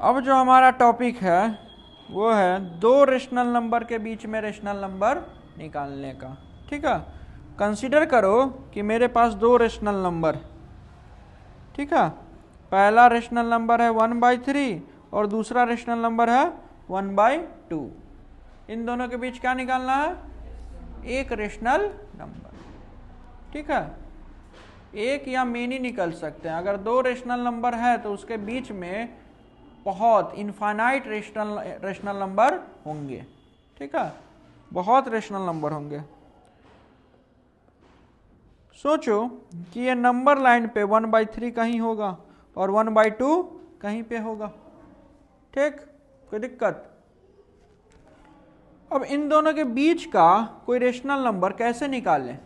अब जो हमारा टॉपिक है वो है दो रेशनल नंबर के बीच में रेशनल नंबर निकालने का। ठीक है, कंसीडर करो कि मेरे पास दो रेशनल नंबर, ठीक है, पहला रेशनल नंबर है 1/3 और दूसरा रेशनल नंबर है 1/2। इन दोनों के बीच क्या निकालना है? एक रेशनल नंबर। ठीक है, एक या मेनी निकल सकते हैं। अगर दो रेशनल नंबर है तो उसके बीच में बहुत इनफाइनाइट रेशनल नंबर होंगे। ठीक है, बहुत रेशनल नंबर होंगे। सोचो कि ये नंबर लाइन पे 1/3 कहीं होगा और 1/2 कहीं पे होगा। ठीक, कोई दिक्कत? अब इन दोनों के बीच का कोई रेशनल नंबर कैसे निकालें?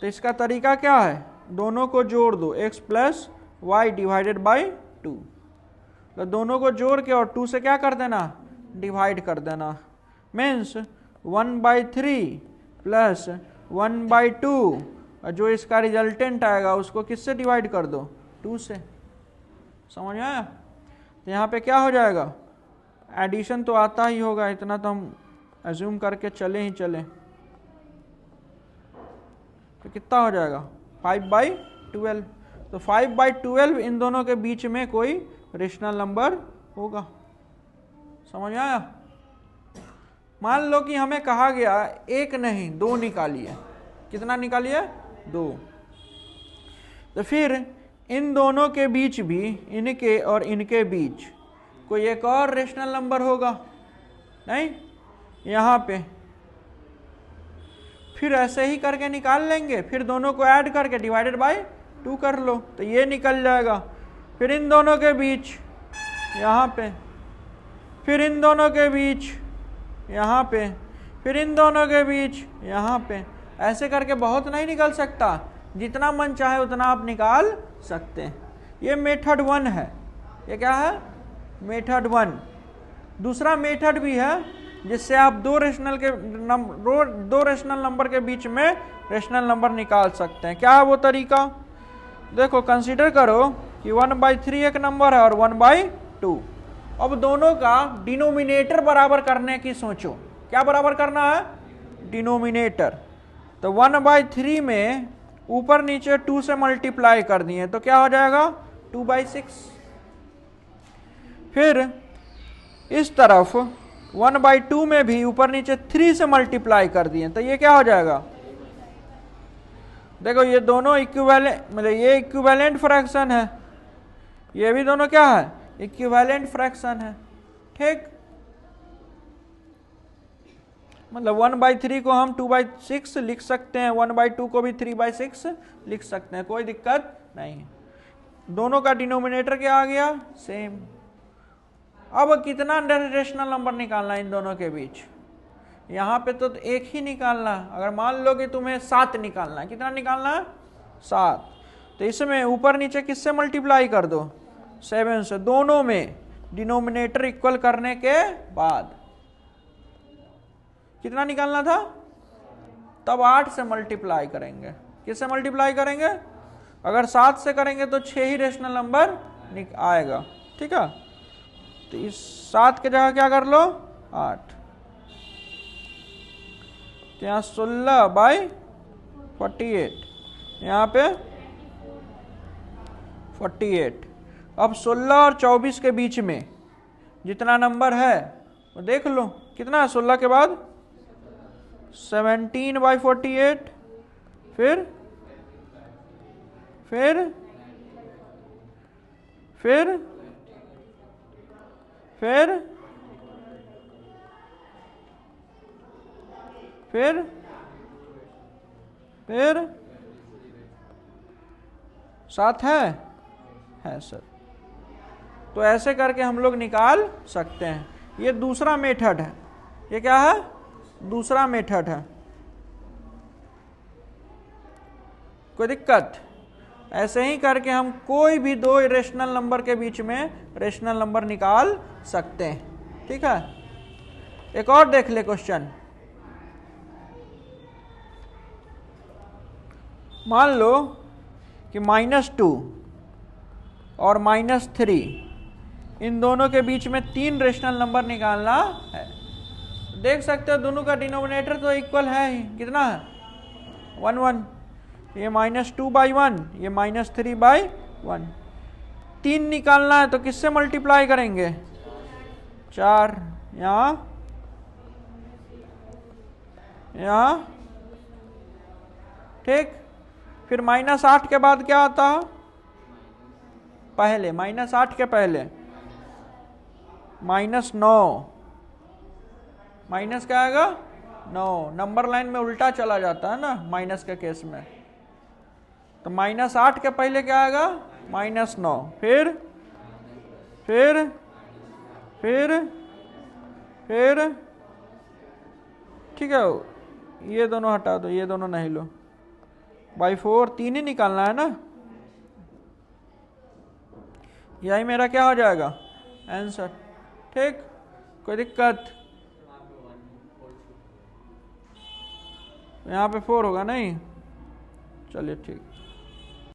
तो इसका तरीका क्या है? दोनों को जोड़ दो, x + y डिवाइडेड बाई 2। तो दोनों को जोड़ के और 2 से क्या कर देना? डिवाइड कर देना। मीन्स 1/3 प्लस 1/2 और जो इसका रिजल्टेंट आएगा उसको किससे डिवाइड कर दो? 2 से। समझ आया? तो यहाँ पे क्या हो जाएगा? एडिशन तो आता ही होगा, इतना तो हम एज्यूम करके चले ही चले। तो कितना हो जाएगा? 5/12। तो 5/12 इन दोनों के बीच में कोई रेशनल नंबर होगा। समझ आया? मान लो कि हमें कहा गया एक नहीं दो निकालिए। कितना निकालिए? 2। तो फिर इन दोनों के बीच भी, इनके और इनके बीच कोई एक और रेशनल नंबर होगा नहीं? यहाँ पे फिर ऐसे ही करके निकाल लेंगे, फिर दोनों को ऐड करके डिवाइडेड बाय 2 कर लो तो ये निकल जाएगा। फिर इन दोनों के बीच यहाँ पे, फिर इन दोनों के बीच यहाँ पे, फिर इन दोनों के बीच यहाँ पे, ऐसे करके बहुत नहीं निकल सकता। जितना मन चाहे उतना आप निकाल सकते हैं। ये मेथड 1 है। ये क्या है? मेथड 1। दूसरा मेथड भी है जिससे आप दो रेशनल नंबर के बीच में रेशनल नंबर निकाल सकते हैं। क्या है वो तरीका? देखो, कंसीडर करो कि 1/3 एक नंबर है और 1/2। अब दोनों का डिनोमिनेटर बराबर करने की सोचो। क्या बराबर करना है? डिनोमिनेटर। तो 1/3 में ऊपर नीचे 2 से मल्टीप्लाई कर दिए तो क्या हो जाएगा? 2/6। फिर इस तरफ 1/2 में भी ऊपर नीचे 3 से मल्टीप्लाई कर दिए तो ये क्या हो जाएगा? देखो, ये दोनों इक्विवेलेंट, मतलब ये इक्विवेलेंट फ्रैक्शन है, ये भी दोनों क्या है? इक्विवेलेंट फ्रैक्शन है। ठीक, मतलब 1/3 को हम 2/6 लिख सकते हैं, 1/2 को भी 3/6 लिख सकते हैं, कोई दिक्कत नहीं है। दोनों का डिनोमिनेटर क्या आ गया? सेम। अब कितना रेशनल नंबर निकालना है इन दोनों के बीच? यहाँ पे तो एक ही निकालना है। अगर मान लो कि तुम्हें 7 निकालना है, कितना निकालना है? 7। तो इसमें ऊपर नीचे किससे मल्टीप्लाई कर दो? 7 से। दोनों में डिनोमिनेटर इक्वल करने के बाद कितना निकालना था? तब 8 से मल्टीप्लाई करेंगे। किससे मल्टीप्लाई करेंगे? अगर 7 से करेंगे तो 6 ही रेशनल नंबर आएगा। ठीक है, तो इस 7 के जगह क्या कर लो? 8। तो यहाँ 16/48, यहाँ पे 48। अब 16 और 24 के बीच में जितना नंबर है वो देख लो कितना है। 16 के बाद 17/48, फिर फिर फिर फिर फिर फिर 7 है सर। तो ऐसे करके हम लोग निकाल सकते हैं। ये दूसरा मेथड है। ये क्या है? दूसरा मेथड है। कोई दिक्कत? ऐसे ही करके हम कोई भी दो रेशनल नंबर के बीच में रेशनल नंबर निकाल सकते हैं। ठीक है, एक और देख ले क्वेश्चन। मान लो कि -2 और -3 इन दोनों के बीच में 3 रेशनल नंबर निकालना है। देख सकते हो दोनों का डिनोमिनेटर तो इक्वल है ही, कितना है 1 1। ये -2/1, ये -3/1। 3 निकालना है तो किससे मल्टीप्लाई करेंगे 4, यहाँ यहाँ, ठीक। फिर -8 के बाद क्या आता है, पहले -8 के पहले -9, माइनस क्या आएगा 9। नंबर लाइन में उल्टा चला जाता है ना माइनस के केस में, तो -8 के पहले क्या आएगा -9, फिर ठीक है, ये दोनों हटा दो, ये दोनों नहीं लो, बाई 4, 3 ही निकालना है ना, यही मेरा क्या हो जाएगा आंसर। ठीक, कोई दिक्कत, यहाँ पे 4 होगा नहीं, चलिए ठीक।